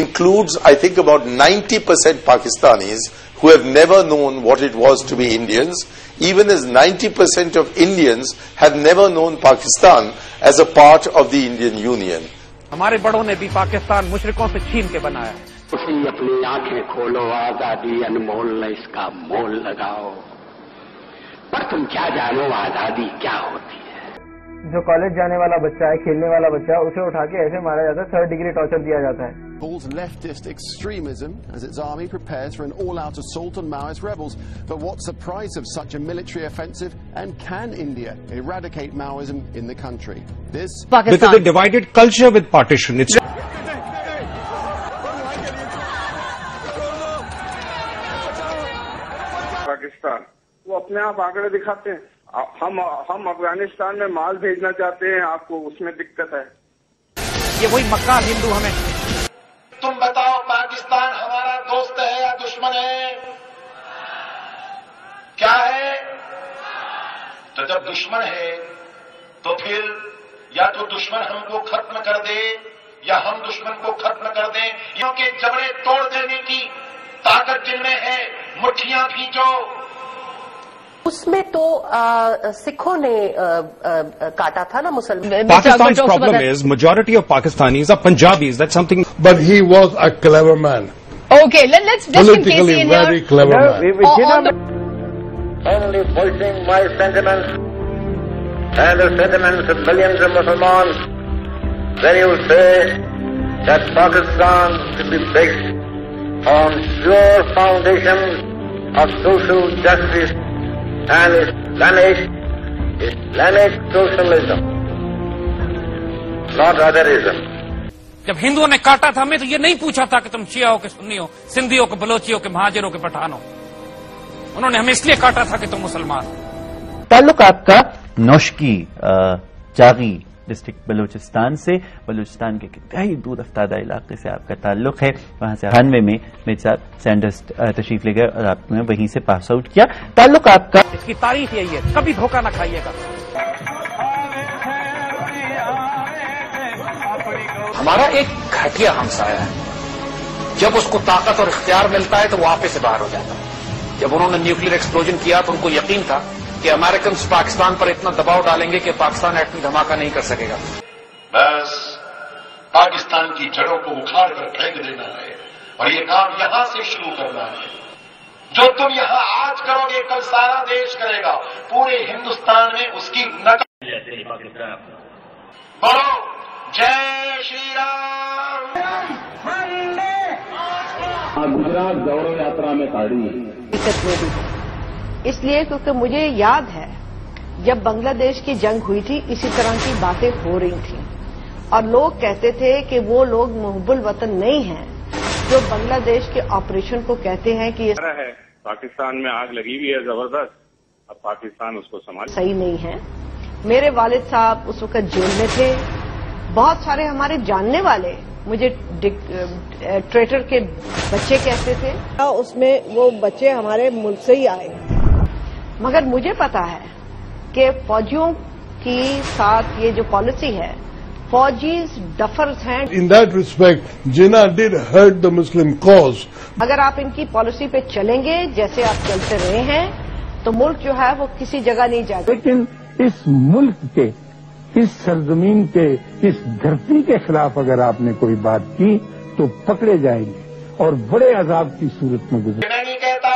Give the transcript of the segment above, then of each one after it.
includes, I think, about 90% Pakistanis who have never known what it was to be Indians, even as 90% of Indians have never known Pakistan as a part of the Indian Union. ہمارے بڑوں نے بھی پاکستان مشرقوں سے چھین کے بنایا. اسی اپنی آنکھیں کھولو، آزادی انمول نہ اس کا مول لگاؤ. پر تم کیا جانو آزادی کیا ہوتی ہے؟ جو کالج جانے والا بچہ ہے، کھیلنے والا بچہ ہے، اسے اٹھا کے ایسے مارا جاتا ہے، 3rd ڈگری ٹارچر دیا جاتا ہے. Calls leftist extremism as its army prepares for an all-out assault on Maoist rebels. But what's the price of such a military offensive, and can India eradicate Maoism in the country? This because they divided culture with partition. It's Pakistan وہ اپنے آپ آنکڑے دکھاتے ہیں. ہم افغانستان میں مال بھیجنا چاہتے ہیں، آپ کو اس میں دقت ہے. یہ وہی مکار ہندو ہمیں. تم بتاؤ پاکستان ہمارا دوست ہے یا دشمن ہے؟ کیا ہے؟ تو جب دشمن ہے تو پھر یا تو دشمن ہم کو ختم کر دے یا ہم دشمن کو ختم کر دیں. کیونکہ جبڑے توڑ دینے کی طاقت جن میں ہے، مٹھیاں کھینچو. اس میں تو سکھوں نے کاٹا تھا نا مسلمان. Pakistan's problem is majority of Pakistanis are Punjabis. That's something. But he was a clever man. Okay, let's just politically very clever man. Only voicing my sentiments and the sentiments of millions of Muslims, then you say that Pakistan should be based on pure foundations of social justice and Islamic socialism, not otherism. جب ہندوؤں نے کاٹا تھا، ہمیں تو یہ نہیں پوچھا تھا کہ تم شیعہ ہو کہ سنی ہو، سندھی ہو کہ بلوچی ہو کہ مہاجر ہو کہ پٹھان ہو. انہوں نے ہمیں اس لیے کاٹا تھا کہ تم مسلمان. تعلق آپ کا نوشکی جاغی ڈسٹرکٹ بلوچستان سے، بلوچستان کے انتہائی دور افتادہ علاقے سے آپ کا تعلق ہے. وہاں سے 98 میں میرے ساتھ سینڈرز تشریف لے گئے اور آپ نے وہیں سے پاس آؤٹ کیا. تعلق آپ کا، اس کی تاریخ یہی ہے، کبھی دھوکہ نہ کھائیے گا. ہمارا ایک گھٹیا ہمسایہ ہے، جب اس کو طاقت اور اختیار ملتا ہے تو وہ آپے سے باہر ہو جاتا ہے. جب انہوں نے نیوکلیر ایکسپلوژن کیا تو ان کو یقین تھا کہ امریکنز پاکستان پر اتنا دباؤ ڈالیں گے کہ پاکستان ایٹمی دھماکہ نہیں کر سکے گا. بس پاکستان کی جڑوں کو اکھاڑ کر پھینک دینا ہے، اور یہ کام یہاں سے شروع کرنا ہے. جو تم یہاں آج کرو گے کل سارا دیش کرے گا. پورے ہندوستان میں اس کی نقل بولو جے شری رام. گجرات گورو یاترا میں تاڑی اس لیے کیونکہ مجھے یاد ہے جب بنگلہ دیش کی جنگ ہوئی تھی، اسی طرح کی باتیں ہو رہی تھیں، اور لوگ کہتے تھے کہ وہ لوگ محب الوطن نہیں ہیں جو بنگلہ دیش کے آپریشن کو کہتے ہیں کہ یہ ہے پاکستان میں آگ لگی ہوئی ہے زبردست، اب پاکستان اس کو سنبھال صحیح نہیں ہے. میرے والد صاحب اس وقت جیل میں تھے. بہت سارے ہمارے جاننے والے مجھے ٹریٹر کے بچے کہتے تھے. اس میں وہ بچے ہمارے ملک سے ہی آئے، مگر مجھے پتا ہے کہ فوجیوں کی ساتھ یہ جو پالیسی ہے، فوجیز ڈفرز ہیں. In that respect, Jinnah did hurt the Muslim cause. اگر آپ ان کی پالیسی پہ چلیں گے جیسے آپ چلتے رہے ہیں تو ملک جو ہے وہ کسی جگہ نہیں جائے گا. لیکن اس ملک کے، اس سرزمین کے، اس دھرتی کے خلاف اگر آپ نے کوئی بات کی تو پکڑے جائیں گے اور بڑے عذاب کی صورت میں گزرے. میں نہیں کہتا،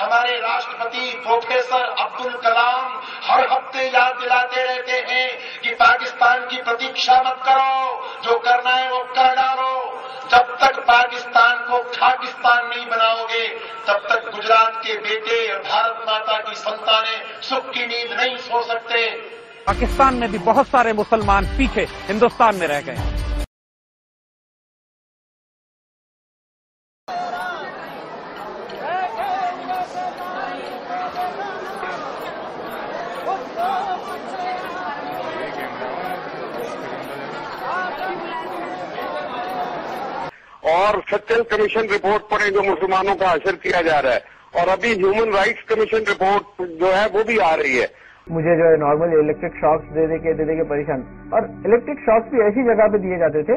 ہمارے راشٹرپتی پروفیسر عبدالکلام ہر ہفتے یاد دلاتے رہتے ہیں کہ پاکستان کی پرتیکشا مت کرو، جو کرنا ہے وہ کر ڈالو. جب تک پاکستان کو خاکستان نہیں بناؤ گے تب تک گجرات کے بیٹے اور بھارت ماتا کی سنتانیں سکھ کی نیند نہیں سو سکتے. پاکستان میں بھی بہت سارے مسلمان پیچھے ہندوستان میں رہ گئے. اور سچن کمیشن رپورٹ پر جو مسلمانوں کا اثر کیا جا رہا ہے، اور ابھی ہیومن رائٹس کمیشن رپورٹ جو ہے وہ بھی آ رہی ہے. مجھے جو ہے نارمل الیکٹرک شاکس دے دے کے پریشان، اور الیکٹرک شاکس بھی ایسی جگہ پہ دیے جاتے تھے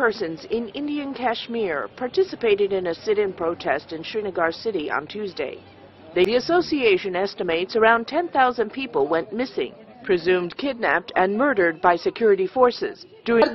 Persons in Indian Kashmir participated in a sit-in protest in Srinagar city on Tuesday. The association estimates around 10,000 people went missing, presumed kidnapped and murdered by security forces.